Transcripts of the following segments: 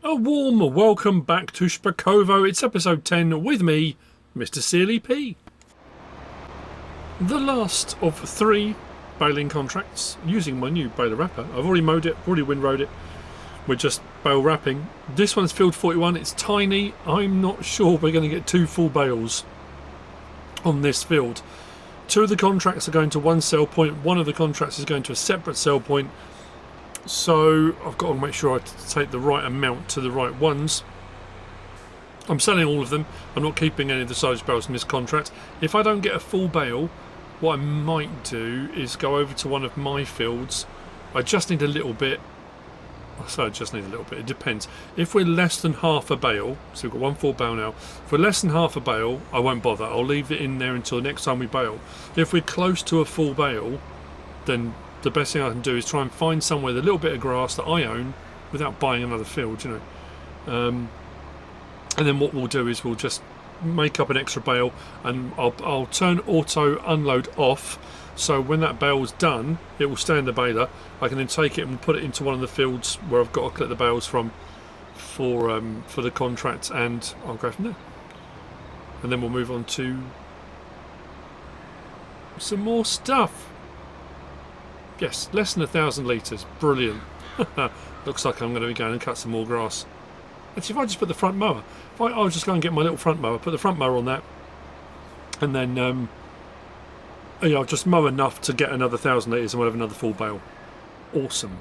A warm welcome back to Szpakowo. It's episode 10 with me, MrSealyp. The last of 3 baling contracts using my new baler wrapper. I've already mowed it, already windrowed it. We're just bale wrapping. This one's field 41. It's tiny. I'm not sure we're going to get 2 full bales on this field. 2 of the contracts are going to one sell point. 1 of the contracts is going to a separate sell point. So I've got to make sure I take the right amount to the right ones. I'm selling all of them. I'm not keeping any of the silage bales in this contract. If I don't get a full bale, what I might do is go over to one of my fields. I just need a little bit. So I just need a little bit. It depends. If we're less than half a bale, so we've got 1 full bale now. If we're less than half a bale, I won't bother. I'll leave it in there until the next time we bale. If we're close to a full bale, then the best thing I can do is try and find somewhere with a little bit of grass that I own without buying another field, you know. And then what we'll do is we'll just make up an extra bale, and I'll turn auto unload off, so when that bale's done it will stay in the baler. I can then take it and put it into one of the fields where I've got to collect the bales from for the contract, and I'll go from there. And then we'll move on to some more stuff. Yes, less than 1,000 litres. Brilliant. Looks like I'm going to be going and cut some more grass. Actually, if I just put the front mower, I'll just go and get my little front mower, put the front mower on that, and then yeah, I'll just mow enough to get another 1,000 litres and we'll have another full bale. Awesome.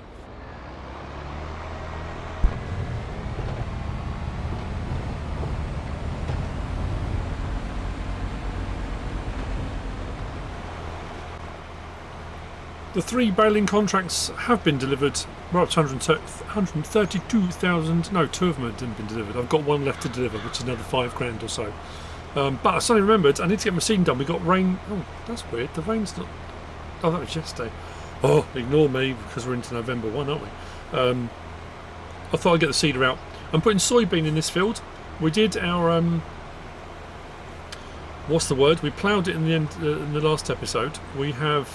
The 3 baling contracts have been delivered. We're up to 132,000. No, 2 of them haven't been delivered. I've got 1 left to deliver, which is another 5 grand or so. But I suddenly remembered I need to get my seeding done. We got rain. Oh, that's weird. The rain's not. Oh, that was yesterday. Oh, ignore me because we're into November 1, aren't we? I thought I'd get the seeder out. I'm putting soybean in this field. We did our what's the word? We ploughed it in the end in the last episode. We have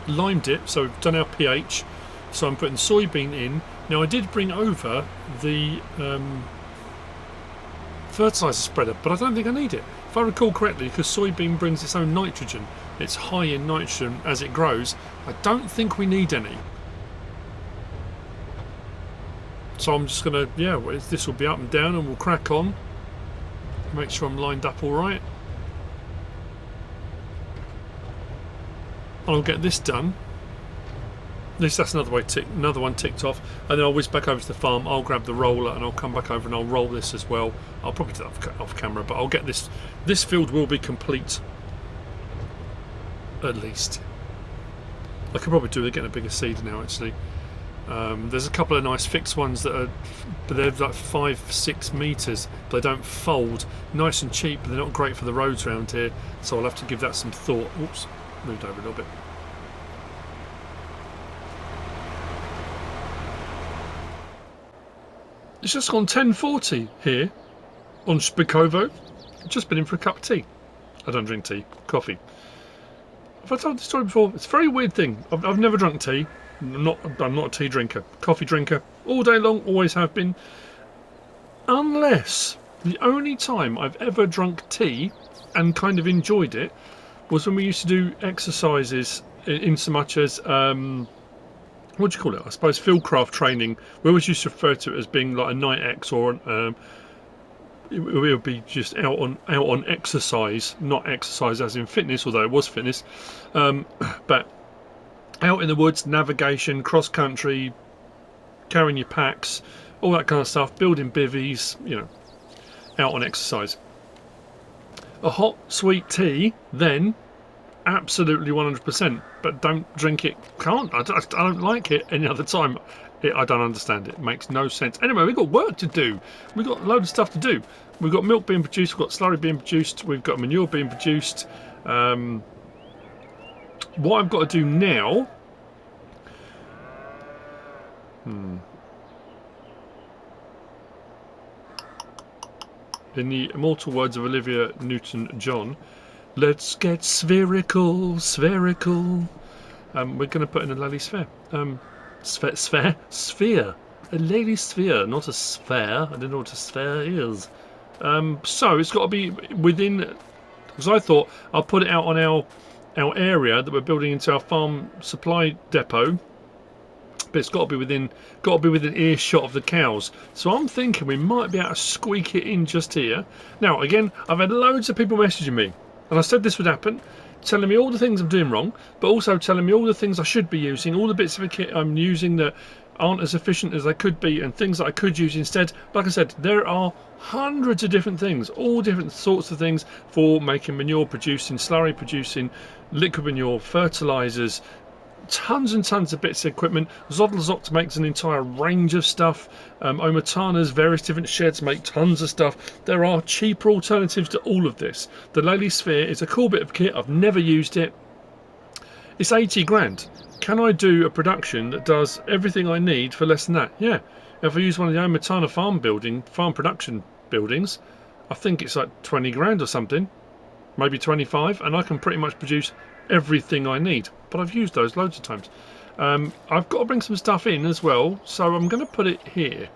limed it, so we've done our pH. So I'm putting soybean in. Now I did bring over the fertiliser spreader, but I don't think I need it. If I recall correctly, because soybean brings its own nitrogen, it's high in nitrogen as it grows, I don't think we need any. So I'm just going to, yeah, this will be up and down and we'll crack on. Make sure I'm lined up all right. I'll get this done. At least that's another one ticked off, and then I'll whiz back over to the farm. I'll grab the roller and I'll come back over and I'll roll this as well. I'll probably do that off camera, but I'll get this. This field will be complete, at least. I could probably do with getting a bigger seeder now. Actually, there's a couple of nice fixed ones that are, but they're like 5-6 meters. They don't fold. Nice and cheap, but they're not great for the roads around here. So I'll have to give that some thought. Oops, moved over a little bit. It's just gone 10:40 here on Szpakowo. I've just been in for a cup of tea. I don't drink tea, coffee. Have I told this story before? It's a very weird thing. I've never drunk tea. I'm not a tea drinker. Coffee drinker all day long, always have been. Unless the only time I've ever drunk tea and kind of enjoyed it was when we used to do exercises in so much as what do you call it? I suppose fieldcraft training. We always used to refer to it as being like a night X, or it would be just out on exercise, not exercise as in fitness, although it was fitness, but out in the woods, navigation, cross country, carrying your packs, all that kind of stuff, building bivvies, you know, out on exercise. A hot sweet tea, then absolutely 100%, but don't drink it. I don't like it any other time. I don't understand it. It makes no sense. Anyway, we've got work to do. We've got a load of stuff to do. We've got milk being produced, we've got slurry being produced, we've got manure being produced. What I've got to do now in the immortal words of Olivia Newton-John, let's get spherical. We're going to put in a lily sphere. Sphere. A lady sphere, not a sphere. I don't know what a sphere is. So it's got to be within, because I thought I'll put it out on our area that we're building into our farm supply depot, but it's got to be within earshot of the cows. So I'm thinking we might be able to squeak it in just here. Now again, I've had loads of people messaging me, and I said this would happen, telling me all the things I'm doing wrong, but also telling me all the things I should be using, all the bits of the kit I'm using that aren't as efficient as they could be, and things that I could use instead. Like I said, there are hundreds of different things, all different sorts of things for making manure, producing slurry, producing liquid manure, fertilizers, tons and tons of bits of equipment. Zodlzoct makes an entire range of stuff. Omatana's various different sheds make tons of stuff. There are cheaper alternatives to all of this. The Lely Sphere is a cool bit of kit. I've never used it. It's 80 grand. Can I do a production that does everything I need for less than that? Yeah. If I use one of the Omatana farm production buildings, I think it's like 20 grand or something, maybe 25, and I can pretty much produce everything I need. But I've used those loads of times. I've got to bring some stuff in as well, so I'm going to put it here.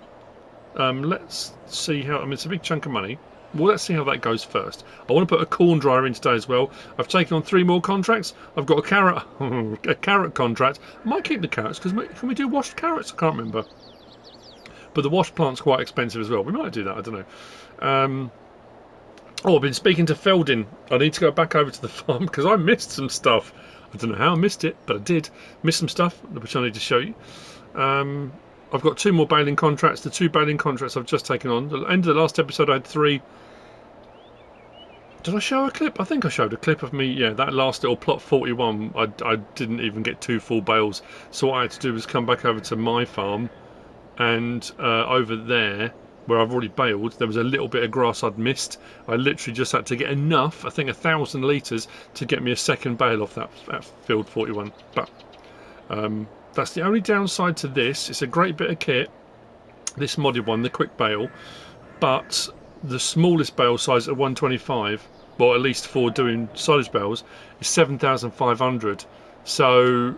Let's see how. I mean, it's a big chunk of money. Well, let's see how that goes first. I want to put a corn dryer in today as well. I've taken on 3 more contracts. I've got a carrot contract. I might keep the carrots, because can we do washed carrots? I can't remember. But the washed plant's quite expensive as well. We might do that. I don't know. Oh, I've been speaking to Feldin. I need to go back over to the farm because I missed some stuff. I don't know how I missed it, but I did miss some stuff, which I need to show you. I've got 2 more baling contracts. The 2 baling contracts I've just taken on. At the end of the last episode, I had 3. Did I show a clip? I think I showed a clip of me. Yeah, that last little plot 41. I didn't even get 2 full bales. So what I had to do was come back over to my farm, and over there, where I've already baled, there was a little bit of grass I'd missed. I literally just had to get enough, I think 1,000 litres, to get me a second bale off that field 41. But that's the only downside to this. It's a great bit of kit, this modded one, the quick bale, but the smallest bale size at 125, well, at least for doing silage bales, is 7,500. So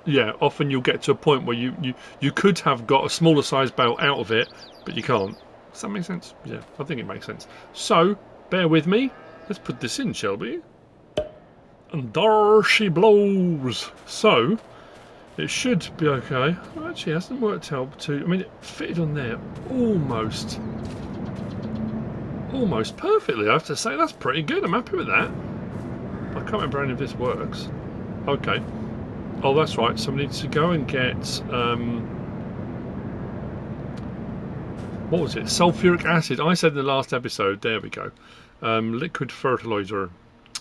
yeah, often you'll get to a point where you could have got a smaller size bale out of it, but you can't. Does that make sense? Yeah, I think it makes sense. So bear with me. Let's put this in, shall we? And there she blows. So it should be okay. Well, actually, it hasn't worked out too. I mean, it fitted on there almost perfectly. I have to say that's pretty good. I'm happy with that. I can't remember any of this works. Okay. Oh, that's right. So we need to go and get what was it? Sulfuric acid. I said in the last episode. There we go. Liquid fertilizer.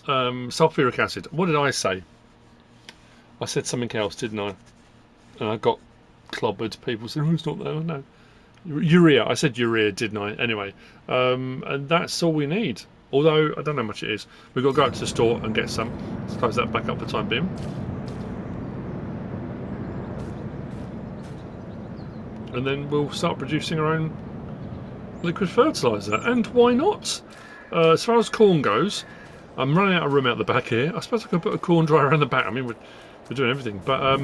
Sulfuric acid. What did I say? I said something else, didn't I? And I got clobbered. People said, "Oh, it's not there." No. Urea. I said urea, didn't I? Anyway, and that's all we need. Although I don't know how much it is. We've got to go up to the store and get some. Let's close that back up for the time being. And then we'll start producing our own liquid fertiliser. And why not? As far as corn goes, I'm running out of room out the back here. I suppose I could put a corn dryer around the back. I mean, we're doing everything. But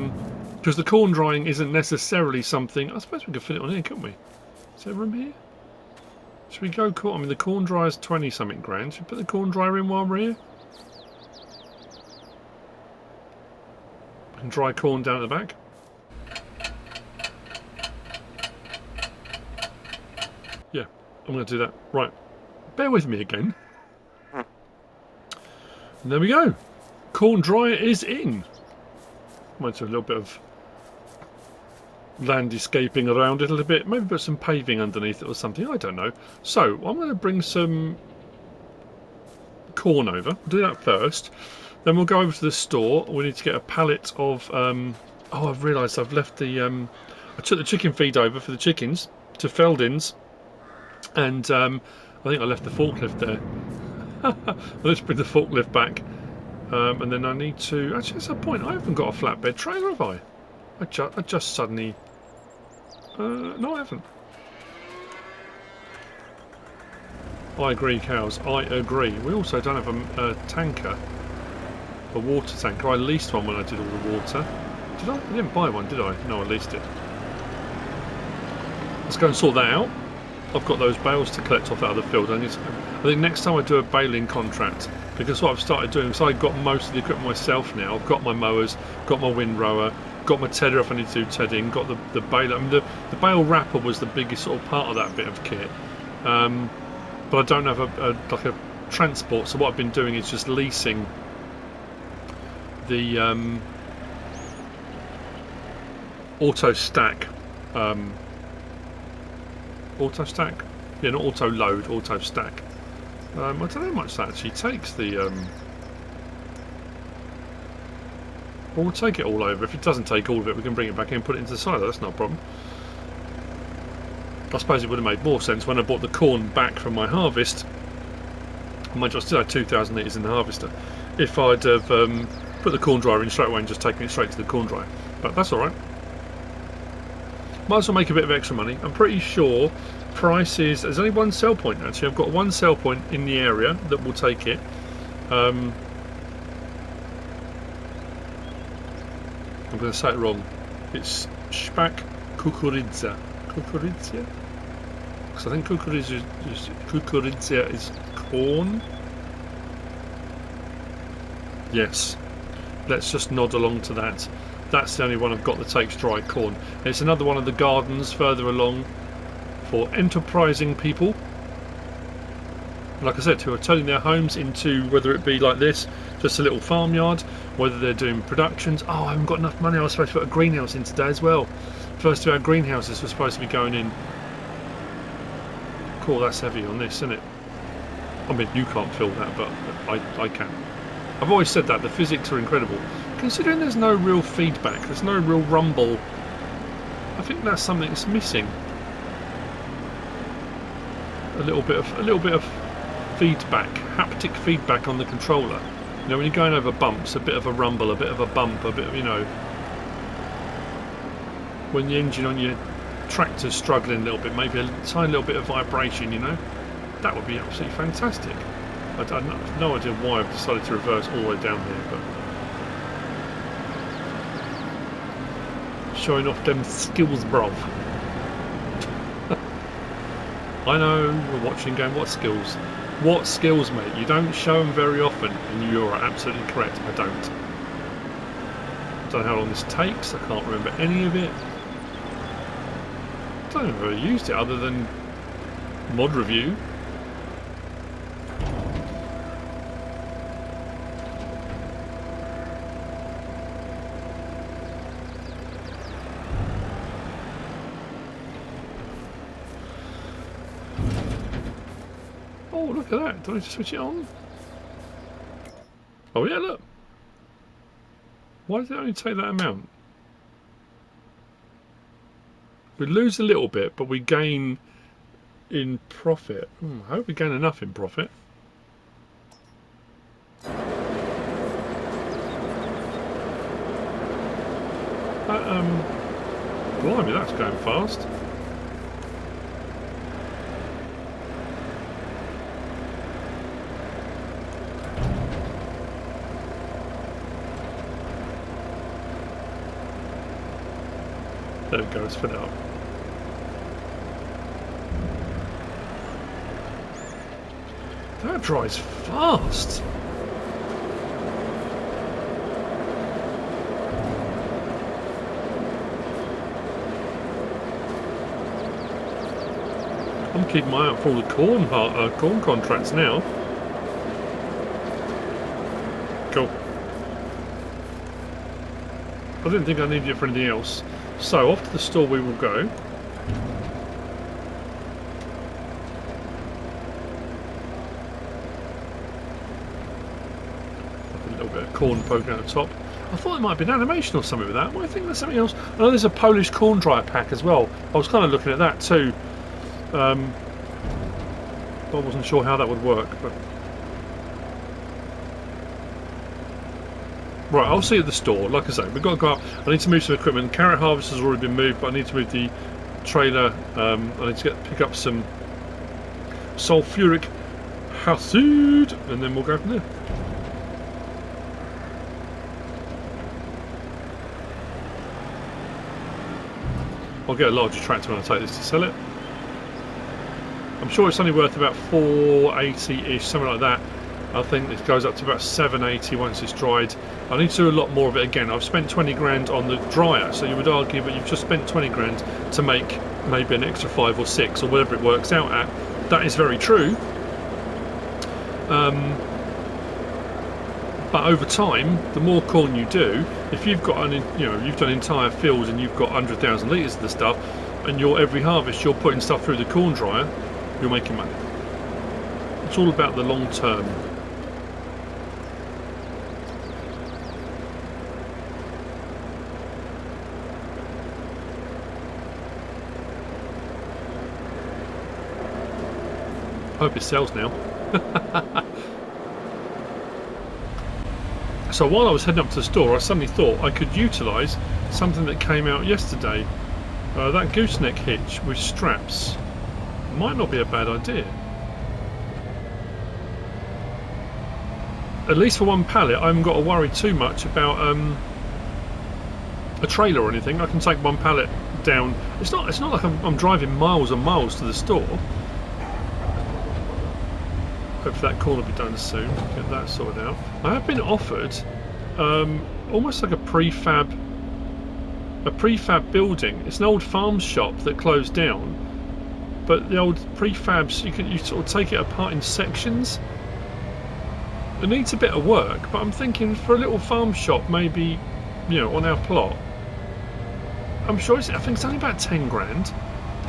because the corn drying isn't necessarily something... I suppose we could fit it on here, couldn't we? Is there room here? Should we go corn? I mean, the corn dryer's 20-something grand. Should we put the corn dryer in while we're here? And dry corn down at the back. Yeah, I'm going to do that. Right. Bear with me again. And there we go. Corn dryer is in. Might do a little bit of landscaping around it a little bit. Maybe put some paving underneath it or something. I don't know. So I'm going to bring some corn over. We'll do that first. Then we'll go over to the store. We need to get a pallet of... oh, I've realised I've left the... I took the chicken feed over for the chickens to Feldin's. And I think I left the forklift there. Let's bring the forklift back. And then I need to... Actually, that's a point. I haven't got a flatbed trailer, have I? I just suddenly... no, I haven't. I agree, cows. I agree. We also don't have a tanker. A water tanker. I leased one when I did all the water. Did I? I didn't buy one, did I? No, I leased it. let's go and sort that out. I've got those bales to collect off out of the field. I think next time I do a baling contract, because what I've started doing is I've got most of the equipment myself now. I've got my mowers, got my windrower, got my tedder if I need to do tedding, got the baler. I mean, the bale wrapper was the biggest sort of part of that bit of kit. But I don't have like a transport, so what I've been doing is just leasing the auto stack. Auto stack? Yeah, not auto load, auto stack. I don't know how much that actually takes. Well, we'll take it all over. If it doesn't take all of it, we can bring it back in and put it into the silo. That's not a problem. I suppose it would have made more sense when I bought the corn back from my harvest. Mind you, I still had 2,000 litres in the harvester. If I'd have put the corn dryer in straight away and just taken it straight to the corn dryer. But that's alright. Might as well make a bit of extra money. I'm pretty sure prices. There's only one sell point actually. I've got one sell point in the area that will take it. I'm going to say it wrong. It's Szpakowo. Kukurydza? Because I think kukurydza is corn. Yes. Let's just nod along to that. That's the only one I've got that takes dry corn. It's another one of the gardens further along for enterprising people, like I said, who are turning their homes into, whether it be like this, just a little farmyard, whether they're doing productions. Oh, I haven't got enough money. I was supposed to put a greenhouse in today as well. First of our greenhouses were supposed to be going in. Cool, that's heavy on this, isn't it? I mean, you can't feel that, but I can. I've always said that the physics are incredible. Considering there's no real feedback, there's no real rumble, I think that's something that's missing. A little bit of feedback, haptic feedback on the controller. You know, when you're going over bumps, a bit of a rumble, a bit of a bump, a bit of, you know, when the engine on your tractor's struggling a little bit, maybe a tiny little bit of vibration, you know, that would be absolutely fantastic. I have no idea why I've decided to reverse all the way down here, but showing off them skills, bruv. I know, we're watching going, what skills? What skills, mate? You don't show them very often, and you're absolutely correct, I don't. I don't know how long this takes, I can't remember any of it. I don't know if I've ever used it other than mod review. Oh, look at that. Do I need to switch it on? Oh yeah, look. Why does it only take that amount? We lose a little bit, but we gain in profit. I hope we gain enough in profit. Blimey, that's going fast. There we go, let's fill it up. That dries fast. I'm keeping my eye out for all the corn contracts now. Cool. I didn't think I needed it for anything else. So off to the store we will go. A little bit of corn poking out the top. I thought there might be an animation or something with that. Well, I think there's something else. I know there's a Polish corn dryer pack as well. I was kind of looking at that too. I wasn't sure how that would work, but right, I'll see you at the store. Like I say, we've got to go up. I need to move some equipment. Carrot harvest has already been moved, but I need to move the trailer. I need to pick up some sulfuric acid, and then we'll go from there. I'll get a larger tractor when I take this to sell it. I'm sure it's only worth about 480-ish, something like that. I think it goes up to about 780 once it's dried. I need to do a lot more of it again. I've spent 20 grand on the dryer, so you would argue that you've just spent 20 grand to make maybe an extra 5 or 6 or whatever it works out at. That is very true. But over time, the more corn you do, if you've got you've done entire fields and you've got 100,000 litres of the stuff, and every harvest you're putting stuff through the corn dryer, you're making money. It's all about the long term. Hope it sells now. So while I was heading up to the store, I suddenly thought I could utilise something that came out yesterday. That gooseneck hitch with straps might not be a bad idea. At least for one pallet, I haven't got to worry too much about a trailer or anything. I can take one pallet down. It's not like I'm driving miles and miles to the store. Hopefully that corn will be done soon. Get that sorted out. I have been offered almost like a prefab building. It's an old farm shop that closed down, but the old prefabs you sort of take it apart in sections. It needs a bit of work, but I'm thinking for a little farm shop, maybe on our plot. I'm sure I think it's only about 10 grand.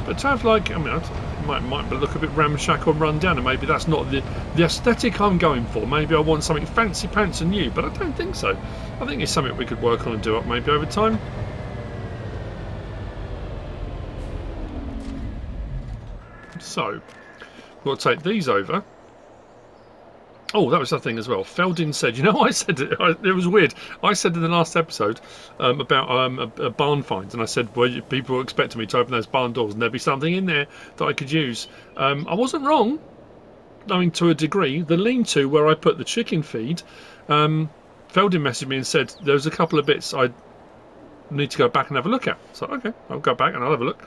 But to have it might look a bit ramshackle and run down, and maybe that's not the aesthetic I'm going for. Maybe I want something fancy pants and new, but I don't think so. I think it's something we could work on and do up maybe over time. So, we'll take these over. Oh, that was the thing as well. Feldin said, I said it was weird. I said in the last episode about a barn find, and I said, well, people were expecting me to open those barn doors and there'd be something in there that I could use. I wasn't wrong, to a degree. The lean-to where I put the chicken feed, Feldin messaged me and said there's a couple of bits I need to go back and have a look at. So, okay, I'll go back and I'll have a look.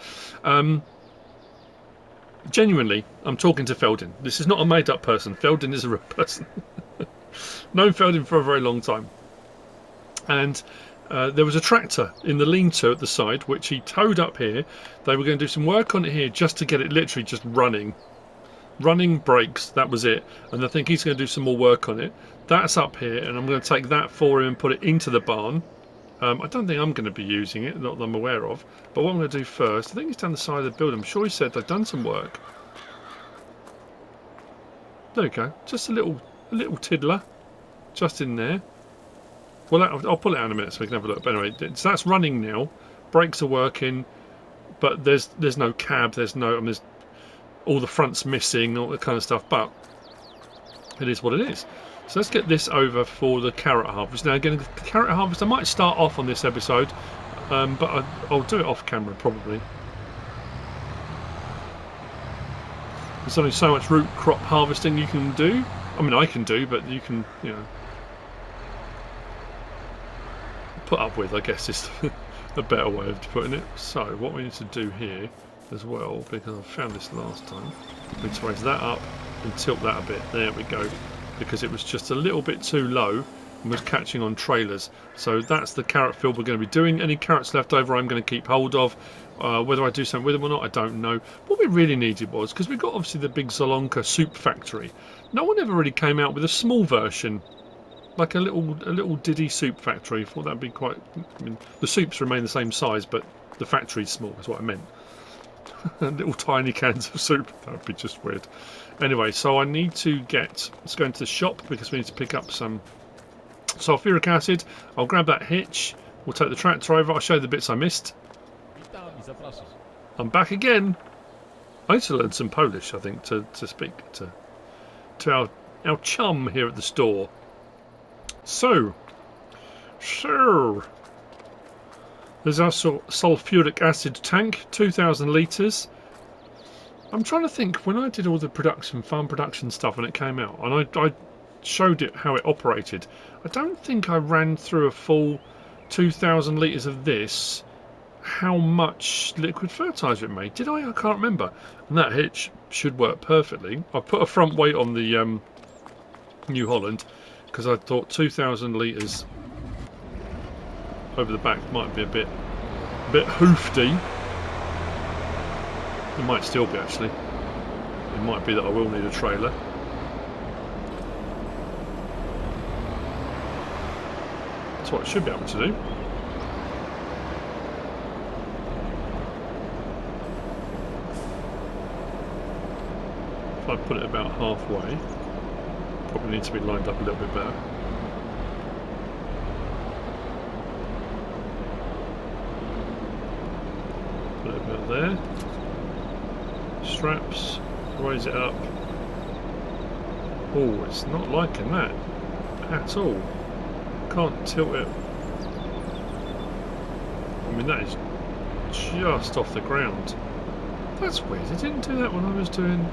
Genuinely, I'm talking to Feldin. This is not a made-up person. Feldin is a real person. Known Feldin for a very long time. And there was a tractor in the lean-to at the side, which he towed up here. They were going to do some work on it here just to get it literally just running. Running brakes, that was it. And I think he's going to do some more work on it. That's up here, and I'm going to take that for him and put it into the barn. I don't think I'm going to be using it, not that I'm aware of. But what I'm going to do first, I think it's down the side of the building. I'm sure he said they've done some work. There we go. Just a little tiddler, just in there. Well, I'll pull it out in a minute so we can have a look. But anyway, so that's running now. Brakes are working, but there's no cab. There's all the front's missing, all that kind of stuff. But it is what it is. So let's get this over for the carrot harvest. Now again, the carrot harvest, I might start off on this episode, but I'll do it off camera probably. There's only so much root crop harvesting you can do. I can do, but you can, put up with, I guess, is a better way of putting it. So what we need to do here as well, because I found this last time, we need to raise that up and tilt that a bit. There we go. Because it was just a little bit too low and was catching on trailers. So that's the carrot field we're going to be doing. Any carrots left over I'm going to keep hold of. Whether I do something with them or not, I don't know. What we really needed was, because we got obviously the big Zolonka soup factory, no one ever really came out with a small version, like a little Diddy soup factory. I thought that'd be quite, the soups remain the same size, but the factory's small, is what I meant. Little tiny cans of soup, that would be just weird. Anyway, so I need to let's go into the shop because we need to pick up some sulfuric acid. I'll grab that hitch, we'll take the tractor over, I'll show you the bits I missed. I'm back again. I need to learn some Polish, I think, to speak to our chum here at the store. So there's our sulfuric acid tank, 2,000 litres. I'm trying to think, when I did all the farm production stuff when it came out, and I showed it how it operated, I don't think I ran through a full 2,000 litres of this how much liquid fertiliser it made. Did I? I can't remember. And that hitch should work perfectly. I put a front weight on the New Holland because I thought 2,000 litres over the back might be a bit hoofty. It might still be, actually. It might be that I will need a trailer. That's what I should be able to do. If I put it about halfway, probably needs to be lined up a little bit better. Put it about there. Straps, raise it up. Oh, it's not liking that at all. Can't tilt it. I mean, that is just off the ground. That's weird. It didn't do that when I was doing.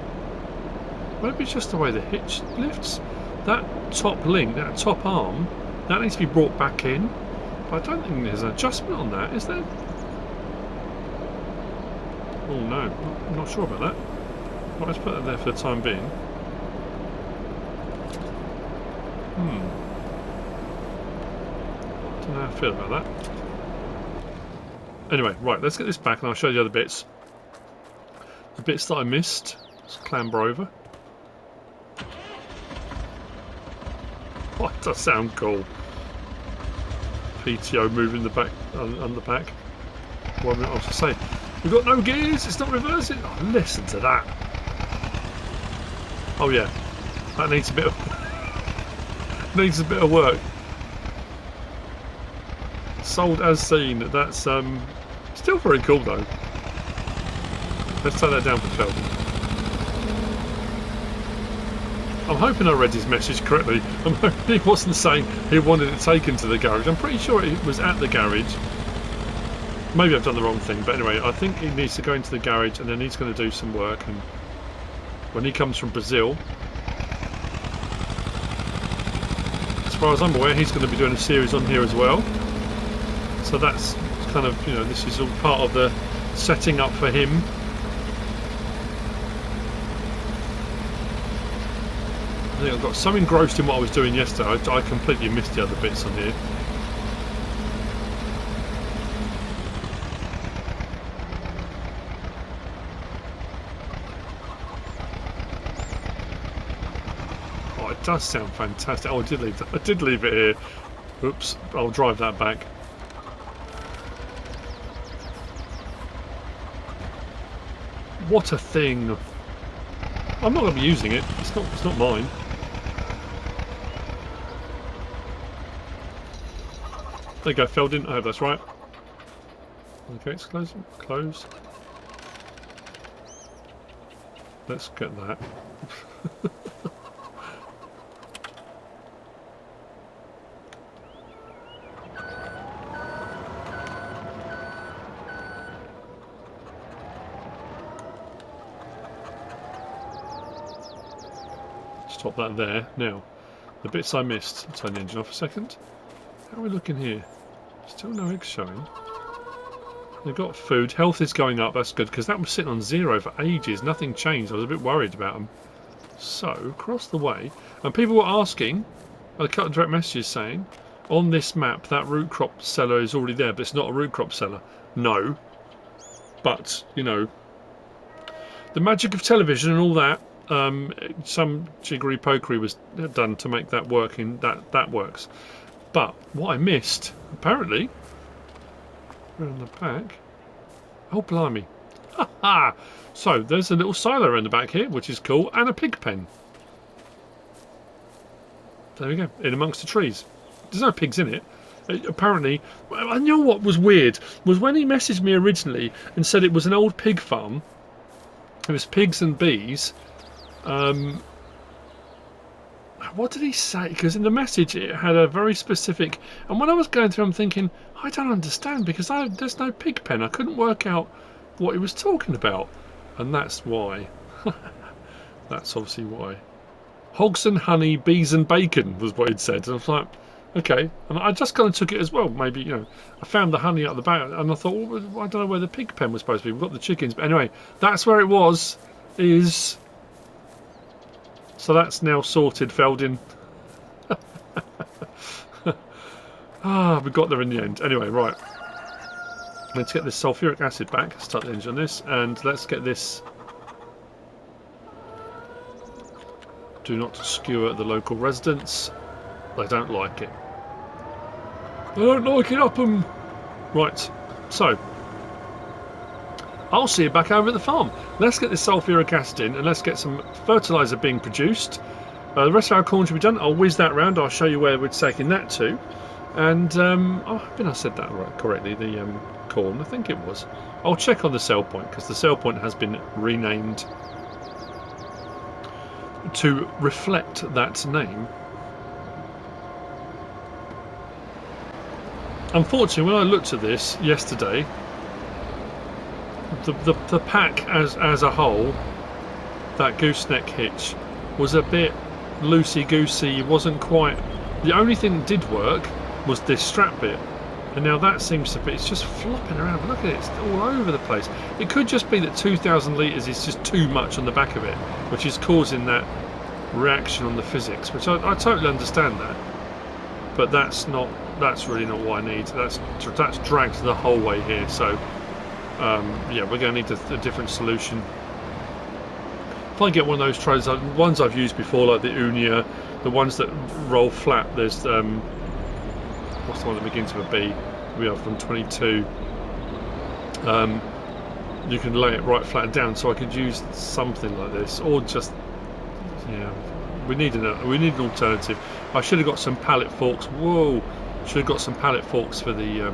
Maybe it's just the way the hitch lifts. That top link, that top arm, that needs to be brought back in. But I don't think there's an adjustment on that, is there? Oh no, I'm not sure about that. Well, let's put that there for the time being. Don't know how I feel about that. Anyway, right, let's get this back and I'll show you the other bits. The bits that I missed. Let's clamber over. Oh, it does sound cool. PTO moving the back on the back. Well, I was to say, we've got no gears. It's not reversing. Oh, listen to that. Oh yeah, that needs a bit of work. Sold as seen. That's still very cool though. Let's take that down for Sheldon. I'm hoping I read his message correctly. I'm hoping he wasn't saying he wanted it taken to the garage. I'm pretty sure it was at the garage. Maybe I've done the wrong thing, but anyway, I think he needs to go into the garage and then he's going to do some work. And when he comes from Brazil, as far as I'm aware, he's going to be doing a series on here as well. So that's kind of, you know, this is all part of the setting up for him. I think I got so engrossed in what I was doing yesterday, I completely missed the other bits on here. Oh, it does sound fantastic. Oh, I did leave it here. Oops, I'll drive that back. What a thing! I'm not going to be using it. It's not mine. There you go, filled in. I hope that's right. Okay, it's closing. Close. Let's get that. Stop that there. Now, the bits I missed. I'll turn the engine off a second. How are we looking here? Still no eggs showing. They've got food. Health is going up. That's good, because that was sitting on 0 for ages. Nothing changed. I was a bit worried about them. So, across the way. And people were asking, I cut a direct messages saying, on this map, that root crop cellar is already there, but it's not a root crop cellar. No. But, you know, the magic of television and all that, some jiggery pokery was done to make that work. That works. But what I missed, apparently, around the back. Oh blimey! Ha ha! So there's a little silo around the back here, which is cool, and a pig pen. There we go, in amongst the trees. There's no pigs in it. Apparently, I know what was weird was when he messaged me originally and said it was an old pig farm. It was pigs and bees. What did he say? Because in the message it had a very specific... And when I was going through, I'm thinking, I don't understand, because there's no pig pen. I couldn't work out what he was talking about. And that's why. That's obviously why. Hogs and honey, bees and bacon was what he'd said. And I was like, Okay, and I just kind of took it as well. Maybe, you know, I found the honey out the back, and I thought, well, I don't know where the pig pen was supposed to be. We've got the chickens, but anyway, that's where it was. So that's now sorted, Feldin. Ah, we got there in the end. Anyway, right. Let's get this sulfuric acid back. Start the engine on this, and let's get this. Do not skewer the local residents. They don't like it. They don't like it up 'em. Right, so I'll see you back over at the farm. Let's get this sulfuric acid in, and let's get some fertiliser being produced. The rest of our corn should be done. I'll whiz that round. I'll show you where we're taking that to. And I think I said that right correctly. The corn, I think it was. I'll check on the sell point because the sell point has been renamed to reflect that name. Unfortunately, when I looked at this yesterday, the pack as a whole, that gooseneck hitch, was a bit loosey-goosey. It wasn't quite. The only thing that did work was this strap bit, and now that seems to be. It's just flopping around. Look at it; it's all over the place. It could just be that 2,000 litres is just too much on the back of it, which is causing that reaction on the physics. Which I totally understand that, but that's not. That's really not what I need. That's dragged the whole way here. So yeah, we're going to need a different solution. If I get one of those trays, ones I've used before, like the Unia, the ones that roll flat. There's what's the one that begins with a B? We have from 22. You can lay it right flat down, so I could use something like this, or just we need an alternative. I should have got some pallet forks. Whoa. Should have got some pallet forks for the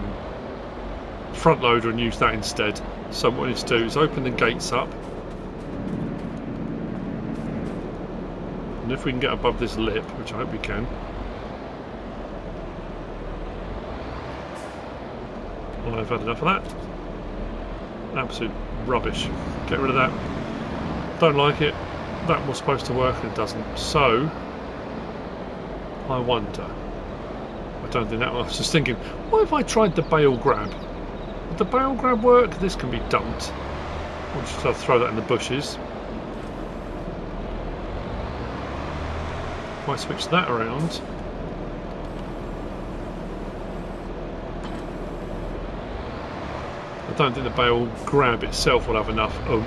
front loader and use that instead. So what I need to do is open the gates up, and if we can get above this lip, which I hope we can. I've had enough of that. Absolute rubbish. Get rid of that. Don't like it. That was supposed to work and it doesn't. So I wonder. I don't think that. I was just thinking, what if I tried the bale grab? Would the bale grab work? This can be dumped. I'll just throw that in the bushes. If I switch that around. I don't think the bale grab itself will have enough oomph.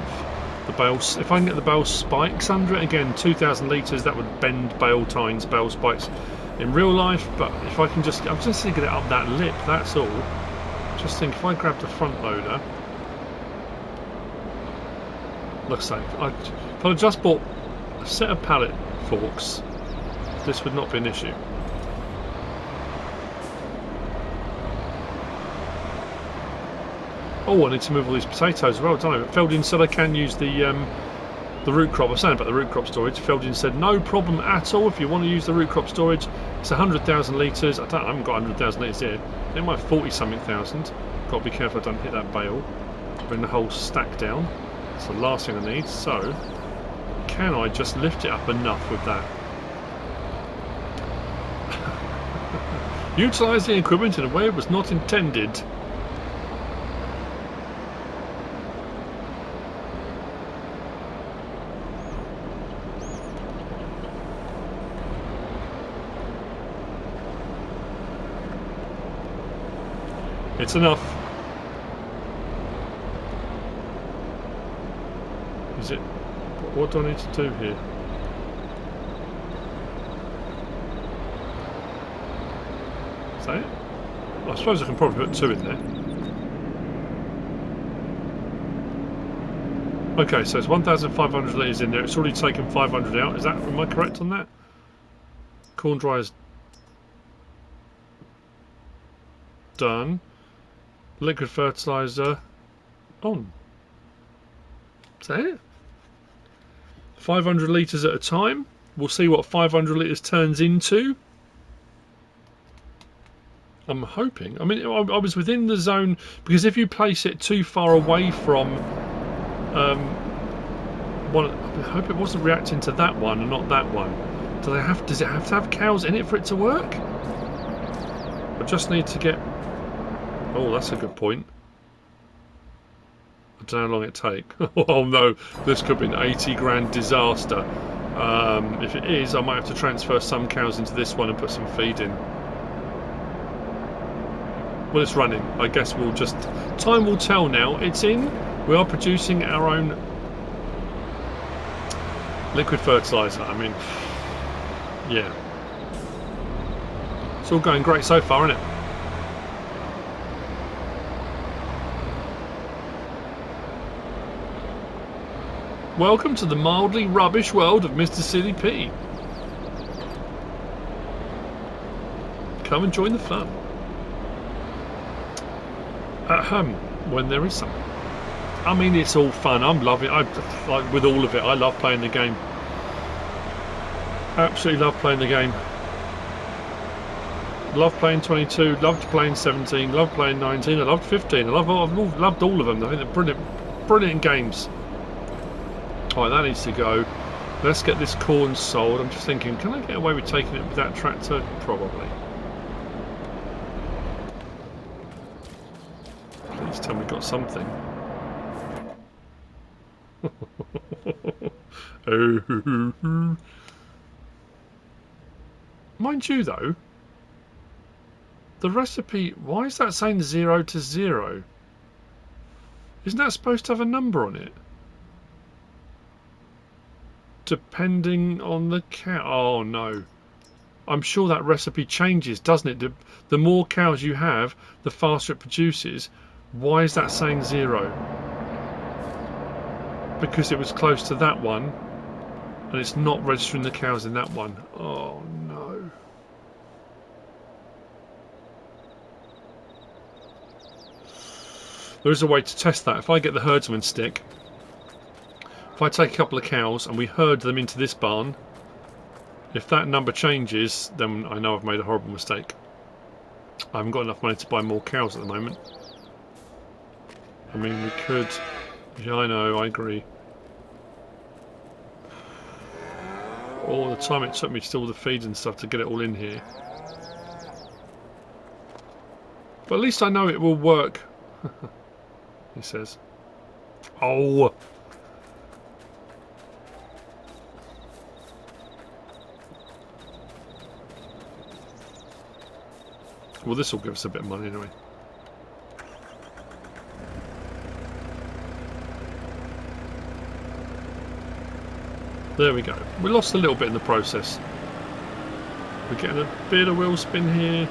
The bale, if I can get the bale spikes under it, again 2,000 litres, that would bend bale tines, bale spikes in real life. But if I can just, I'm just thinking it up that lip, that's all. Just think if I grab the front loader, looks like if I just bought a set of pallet forks, this would not be an issue. Oh, I need to move all these potatoes as well, don't I? Feldin said I can use the root crop. I was saying about the root crop storage. Feldin said no problem at all if you want to use the root crop storage. It's 100,000 litres. I haven't got 100,000 litres here. It might 40-something thousand. Got to be careful I don't hit that bale. Bring the whole stack down. That's the last thing I need. So, can I just lift it up enough with that? Utilise the equipment in a way it was not intended. It's enough. Is it? What do I need to do here? Is that it? I suppose I can probably put 2 in there. Okay, so it's 1,500 litres in there. It's already taken 500 out. Is that? Am I correct on that? Corn dryer's done. Liquid fertiliser on. Is that it? 500 litres at a time. We'll see what 500 litres turns into. I'm hoping. I mean, I was within the zone, because if you place it too far away from one, I hope it wasn't reacting to that one and not that one. Does it have to have cows in it for it to work? I just need to get... Oh, that's a good point. I don't know how long it take. Oh no, this could be an 80 grand disaster. If it is, I might have to transfer some cows into this one and put some feed in. Well, it's running. I guess we'll just... Time will tell now. It's in. We are producing our own liquid fertiliser. I mean, yeah. It's all going great so far, isn't it? Welcome to the mildly rubbish world of MrSealyp. Come and join the fun. Ahem, when there is some. I mean, it's all fun. I'm loving it. Like with all of it, I love playing the game. Absolutely love playing the game. Love playing 22, loved playing 17, loved playing 19, I loved 15. I've loved all of them. I think they're brilliant, brilliant games. Right, that needs to go. Let's get this corn sold. I'm just thinking, can I get away with taking it with that tractor? Probably. Please tell me we got something. Oh. Mind you, though, the recipe, why is that saying 0 to 0? Isn't that supposed to have a number on it? Depending on the cow. Oh no. I'm sure that recipe changes, doesn't it? The more cows you have, the faster it produces. Why is that saying 0? Because it was close to that one, and it's not registering the cows in that one. Oh no. There is a way to test that. If I get the herdsman stick, if I take a couple of cows and we herd them into this barn, if that number changes, then I know I've made a horrible mistake. I haven't got enough money to buy more cows at the moment. I mean, we could... Yeah, I know, I agree. All the time it took me to do all the feeds and stuff to get it all in here. But at least I know it will work. He says. Oh! Well, this will give us a bit of money anyway. There we go. We lost a little bit in the process. We're getting a bit of wheel spin here.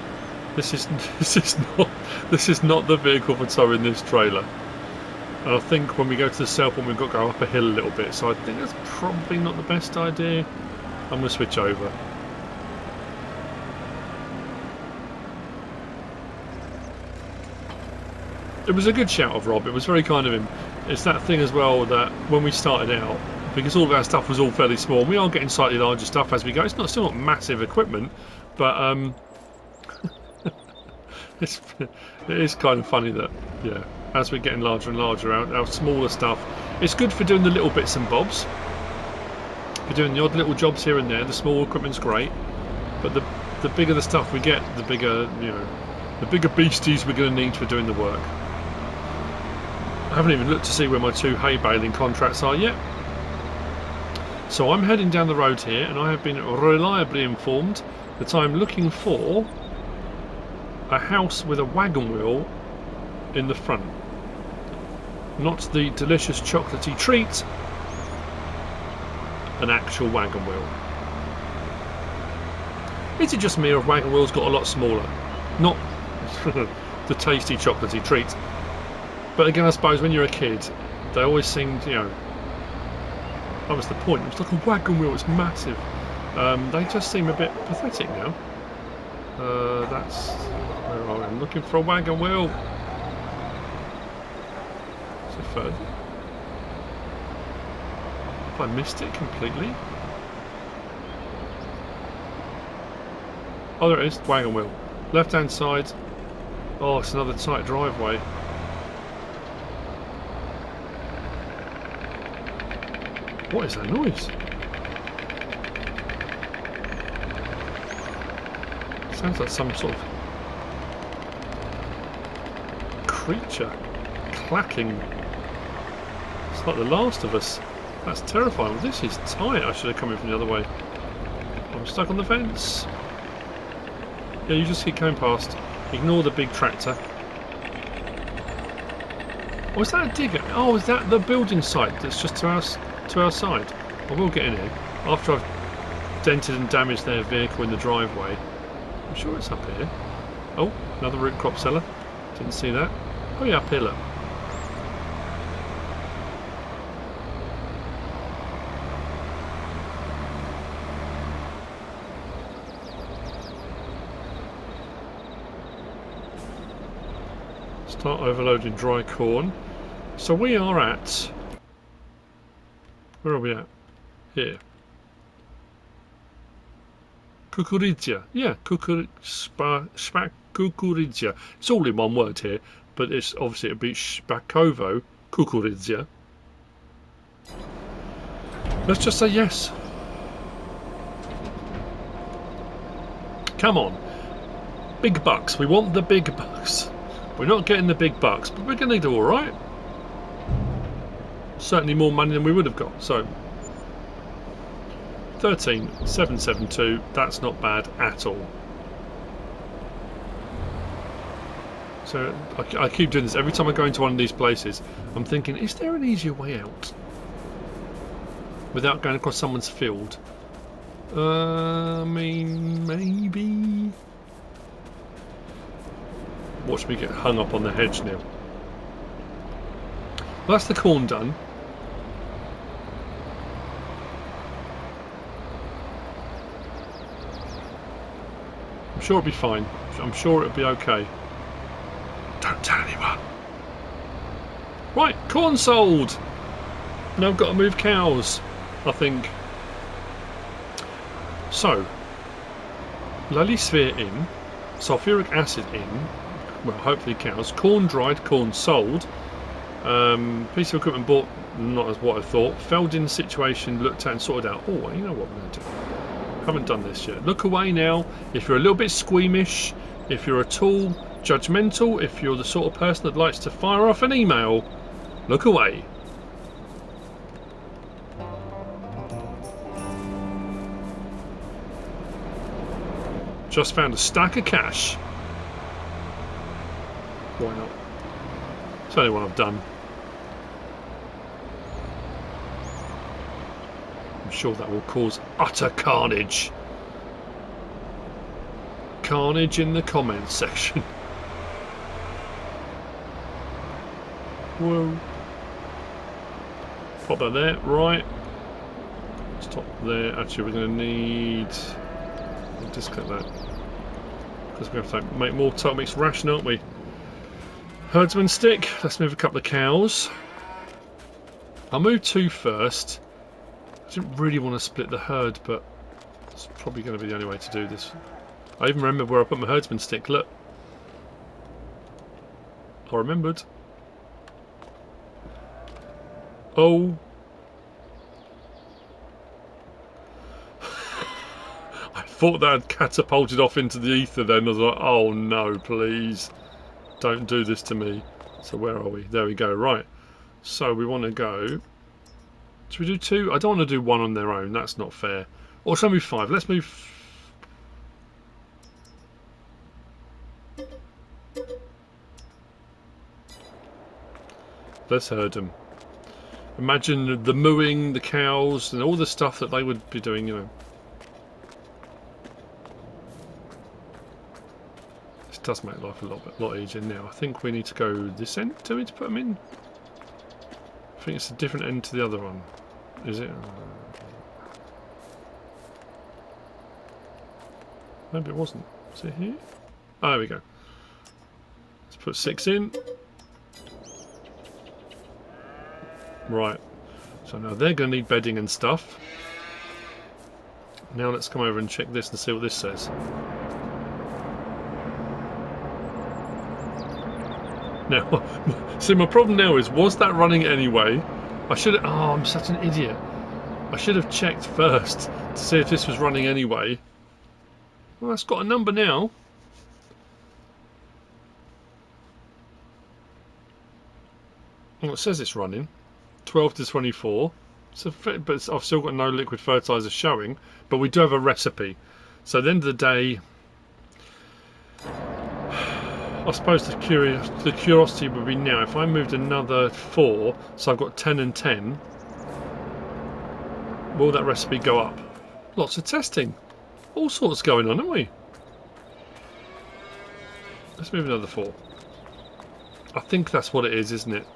This is not the vehicle for towing this trailer. And I think when we go to the sell point, we've got to go up a hill a little bit. So I think that's probably not the best idea. I'm going to switch over. It was a good shout of Rob. It was very kind of him. It's that thing as well that when we started out, because all of our stuff was all fairly small, and we are getting slightly larger stuff as we go. It's still not massive equipment, but it is kind of funny that, yeah, as we're getting larger and larger, our smaller stuff, it's good for doing the little bits and bobs. For doing the odd little jobs here and there, the small equipment's great, but the bigger the stuff we get, the bigger, you know, the bigger beasties we're going to need for doing the work. I haven't even looked to see where my 2 hay baling contracts are yet. So I'm heading down the road here, and I have been reliably informed that I'm looking for a house with a wagon wheel in the front. Not the delicious chocolatey treat, an actual wagon wheel. Is it just me, or have wagon wheels got a lot smaller? Not the tasty chocolatey treat. But again, I suppose when you're a kid, they always seemed, you know, that was the point. It was like a wagon wheel, it's massive. They just seem a bit pathetic now. That's where are we? I'm looking for a wagon wheel. Is it further? Have I missed it completely? Oh, there it is, wagon wheel. Left hand side. Oh, it's another tight driveway. What is that noise? Sounds like some sort of creature. Clacking. It's like The Last of Us. That's terrifying. Well, this is tight. I should have come in from the other way. I'm stuck on the fence. Yeah, you just keep going past. Ignore the big tractor. Oh, is that a digger? Oh, is that the building site that's just to our side? I will get in here after I've dented and damaged their vehicle in the driveway. I'm sure it's up here. Oh, another root crop seller. Didn't see that. Oh yeah, up here, look. Start overloading dry corn. So we are at... Where are we at? Here. Kukurydzia. Yeah, Szpakowo. It's all in one word here, but it's obviously it'd be Szpakowo, Kukurydzia. Let's just say yes. Come on. Big bucks. We want the big bucks. We're not getting the big bucks, but we're going to do alright. Certainly more money than we would have got. So 13,772, that's not bad at all. So I keep doing this. Every time I go into one of these places, I'm thinking, is there an easier way out? Without going across someone's field? I mean, maybe... Watch me get hung up on the hedge now. Well, that's the corn done. I'm sure it'll be fine. I'm sure it'll be okay. Don't tell anyone. Right, corn sold. Now I've got to move cows, I think. So, Lalisphere in, sulfuric acid in. Well, hopefully cows. Corn dried, corn sold. Piece of equipment bought, not as what I thought. Feldin situation looked at and sorted out. Oh, you know what we're going to do. Haven't done this yet. Look away now. If you're a little bit squeamish, if you're at all judgmental, if you're the sort of person that likes to fire off an email, look away. Just found a stack of cash. Why not? It's only one I've done. I'm sure that will cause utter carnage. Carnage in the comments section. Whoa. Pop that there, right. Stop there. Actually, we're going to need... I'll disconnect that. Because we have to make more Total Mix ration, aren't we? Herdsman stick. Let's move a couple of cows. I'll move 2 first. I didn't really want to split the herd, but it's probably going to be the only way to do this. I even remember where I put my herdsman stick. Look. I remembered. Oh. I thought that had catapulted off into the ether then. I was like, oh no, please. Don't do this to me. So where are we? There we go. Right. So we want to go... Should we do 2? I don't want to do 1 on their own. That's not fair. Or shall we move 5? Let's move... Let's herd them. Imagine the mooing, the cows, and all the stuff that they would be doing, you know. This does make life a lot easier now. I think we need to go this end. Do we need to put them in? I think it's a different end to the other one. Is it? Maybe it wasn't. Is it here? Oh, there we go. Let's put 6 in. Right. So now they're going to need bedding and stuff. Now let's come over and check this and see what this says. Now, see, my problem now is, was that running anyway? I should have... Oh, I'm such an idiot. I should have checked first to see if this was running anyway. Well, that's got a number now. Well, it says it's running 12 to 24. So, but I've still got no liquid fertilizer showing. But we do have a recipe. So at the end of the day, I suppose the curiosity would be now if I moved another 4, so I've got 10 and 10. Will that recipe go up? Lots of testing, all sorts going on, haven't we? Let's move another 4. I think that's what it is, isn't it?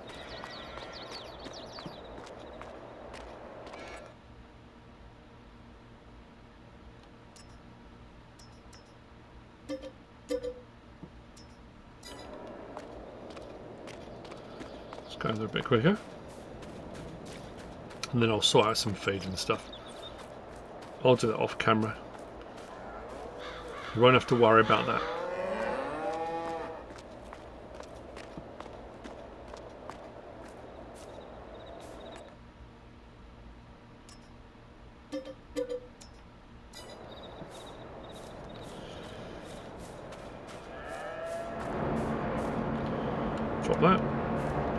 Let's go a little bit quicker. And then I'll sort out some feed and stuff. I'll do that off camera. You won't have to worry about that. Drop that.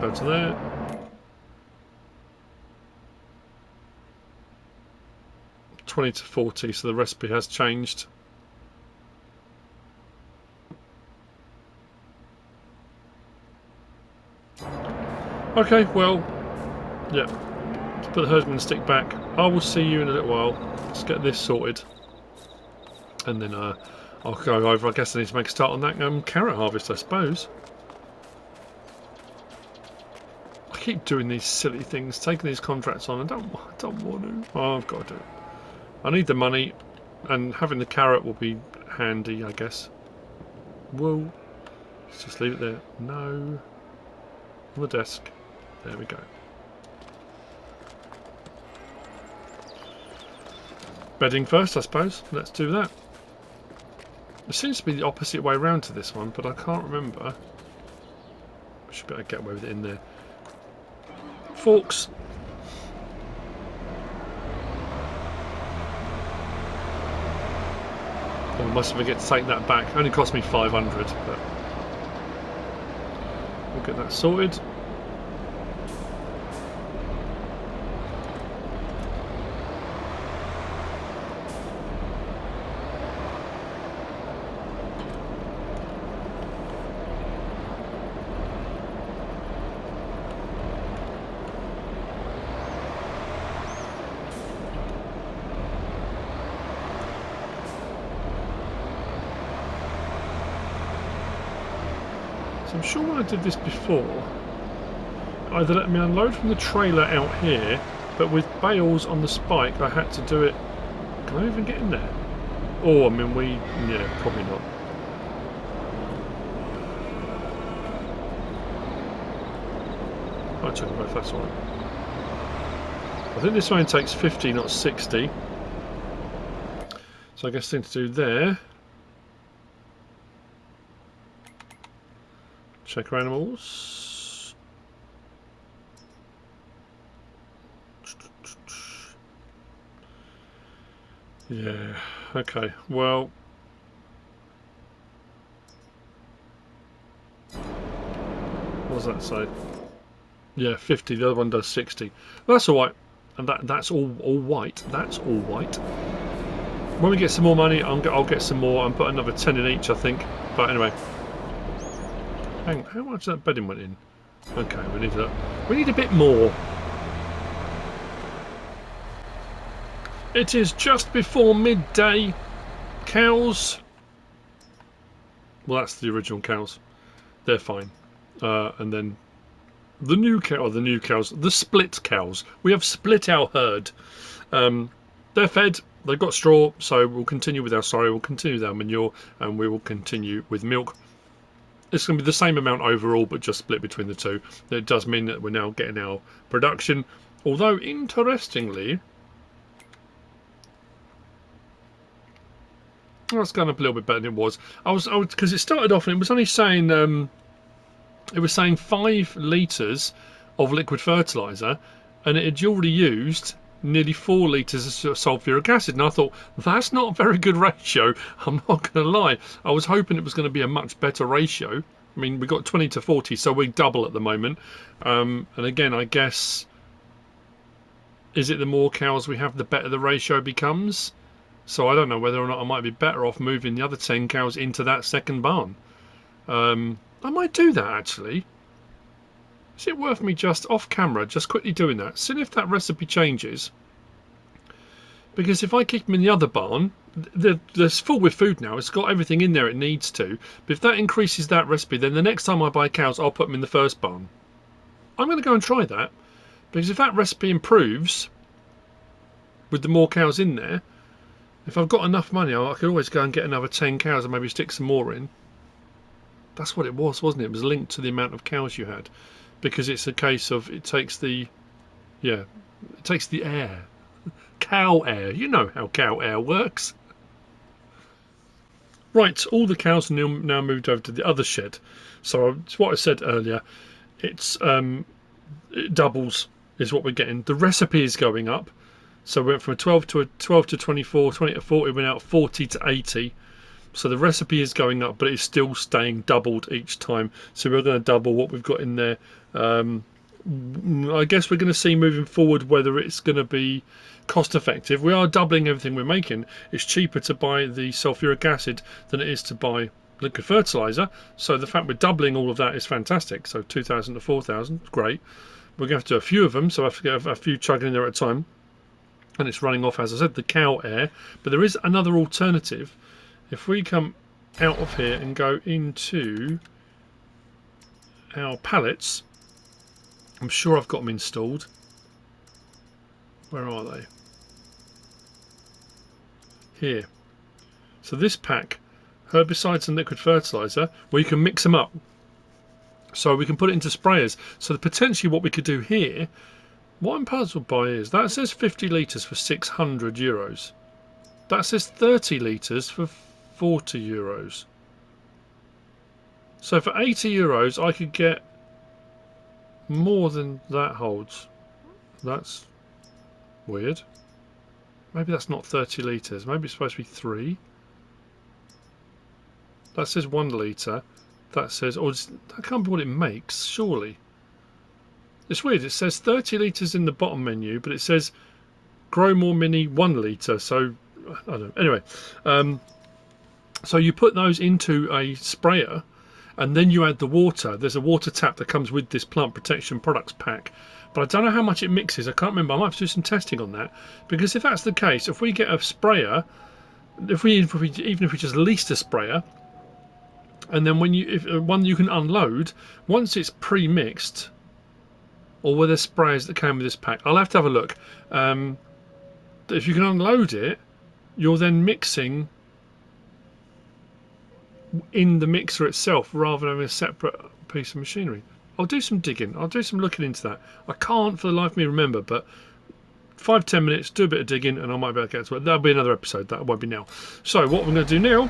Go to there. $20 to $40, so the recipe has changed. Okay, well, yeah. Let's put the herdsman stick back. I will see you in a little while. Let's get this sorted, and then I'll go over. I guess I need to make a start on that carrot harvest, I suppose. I keep doing these silly things, taking these contracts on. I don't want to. Oh, I've got to do it. I need the money, and having the carrot will be handy, I guess. Whoa. Let's just leave it there. No. On the desk. There we go. Bedding first, I suppose. Let's do that. It seems to be the opposite way around to this one, but I can't remember. I should be able to get away with it in there. Forks. I must forget to take that back. It only cost me 500, but we'll get that sorted. I'm sure when I did this before, either let me unload from the trailer out here, but with bales on the spike I had to do it. Can I even get in there? Oh, I mean yeah, probably not. I'll check if that's alright. I think this one takes 50, not 60. So I guess the thing to do there. Check our animals. Yeah, okay, well. What does that say? Yeah, 50, the other one does 60. Well, that's alright. And that's all white. That's all white. When we get some more money, I'll get some more and put another 10 in each, I think. But anyway. Hang on, how much that bedding went in? Okay, we need a bit more. It is just before midday. Cows. Well, that's the original cows. They're fine. And then the new cows, the split cows. We have split our herd. They're fed. They've got straw, so we'll continue with our sorry. We'll continue with our manure, and we will continue with milk. It's going to be the same amount overall, but just split between the two. It does mean that we're now getting our production. Although, interestingly, that's gone up a little bit better than it was. I was because it started off and it was only saying it was saying 5 litres of liquid fertiliser, and it had already used nearly 4 litres of sulphuric acid, and I thought that's not a very good ratio. I'm not going to lie. I was hoping it was going to be a much better ratio, I mean, we've got 20 to 40, so we double at the moment. And again, I guess, is it the more cows we have, the better the ratio becomes? So I don't know whether or not I might be better off moving the other 10 cows into that second barn. I might do that, actually. Is it worth me just off camera, just quickly doing that? See if that recipe changes. Because if I keep them in the other barn, it's full with food now. It's got everything in there it needs to. But if that increases that recipe, then the next time I buy cows, I'll put them in the first barn. I'm going to go and try that. Because if that recipe improves with the more cows in there, if I've got enough money, I could always go and get another 10 cows and maybe stick some more in. That's what it was, wasn't it? It was linked to the amount of cows you had. Because it's a case of it takes the air. Cow air. You know how cow air works. Right, all the cows are now moved over to the other shed. So it's what I said earlier. It doubles is what we're getting. The recipe is going up. So we went from a 12 to 24, 20 to 40, went out 40 to 80. So the recipe is going up, but it's still staying doubled each time. So we're going to double what we've got in there. I guess we're going to see moving forward whether it's going to be cost effective. We are doubling everything we're making. It's cheaper to buy the sulfuric acid than it is to buy liquid fertilizer. So the fact we're doubling all of that is fantastic. So 2,000 to 4,000, great. We're going to have to do a few of them, so I have to get a few chugging in there at a time. And it's running off, as I said, the cow air. But there is another alternative. If we come out of here and go into our pallets, I'm sure I've got them installed. Where are they? Here. So this pack, herbicides and liquid fertilizer, where you can mix them up. So we can put it into sprayers. So potentially what we could do here, what I'm puzzled by is, that says 50 litres for €600. That says 30 litres for €40. So for €80 I could get more than that holds. That's weird. Maybe that's not 30 litres. Maybe it's supposed to be 3. That says 1 litre. That says, or that can't be what it makes, surely. It's weird. It says 30 litres in the bottom menu, but it says Grow More Mini 1 litre. So I don't know. Anyway, so you put those into a sprayer, and then you add the water. There's a water tap that comes with this plant protection products pack, but I don't know how much it mixes. I can't remember. I might have to do some testing on that, because if that's the case, if we get a sprayer, even if we just leased a sprayer, and then one you can unload once it's pre-mixed, or were there sprayers that came with this pack? I'll have to have a look. If you can unload it, you're then mixing in the mixer itself rather than having a separate piece of machinery. I'll do some digging. I'll do some looking into that. I can't for the life of me remember, but 5-10 minutes, do a bit of digging, and I might be able to get to it. That'll be another episode. That won't be now. So what we're going to do now,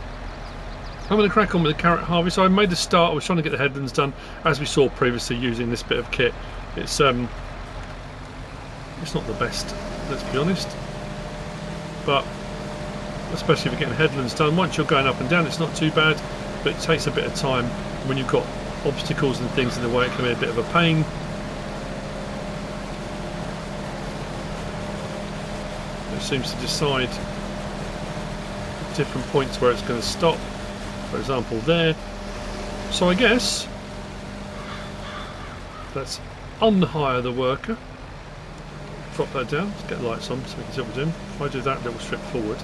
I'm going to crack on with the carrot harvest. So I made the start. I was trying to get the headlands done, as we saw previously, using this bit of kit. It's not the best, let's be honest, but especially if you're getting headlands done, once you're going up and down, it's not too bad, but it takes a bit of time. When you've got obstacles and things in the way, it can be a bit of a pain. It seems to decide different points where it's going to stop, for example there. So I guess let's unhire the worker, drop that down, let's get the lights on so we can see what we're doing. If I do that little strip forward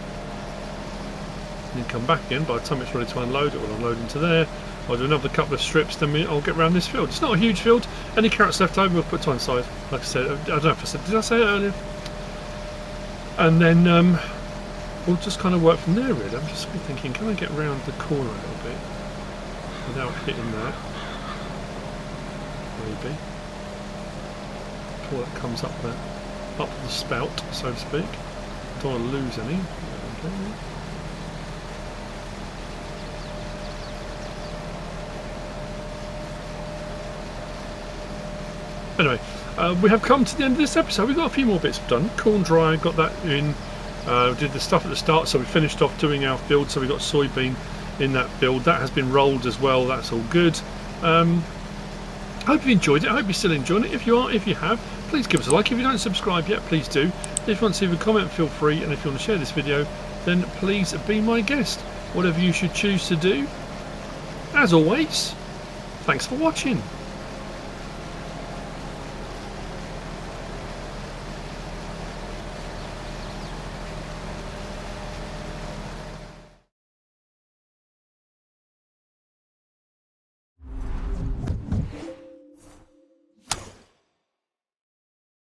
and then come back again, by the time it's ready to unload, it will unload into there. I'll do another couple of strips, then I'll get around this field. It's not a huge field. Any carrots left over we'll put to one side. Like I said, I don't know if I said, did I say it earlier? And then we'll just kind of work from there really. I'm just thinking, can I get around the corner a little bit without hitting that? Maybe. Before that comes up the spout, so to speak. Don't want to lose any. Okay. Anyway, we have come to the end of this episode. We've got a few more bits done. Corn dry, got that in. Did the stuff at the start, so we finished off doing our field. So we got soybean in that field. That has been rolled as well. That's all good. I hope you enjoyed it. I hope you're still enjoying it. If you are, if you have, please give us a like. If you don't subscribe yet, please do. If you want to leave a comment, feel free. And if you want to share this video, then please be my guest. Whatever you should choose to do. As always, thanks for watching.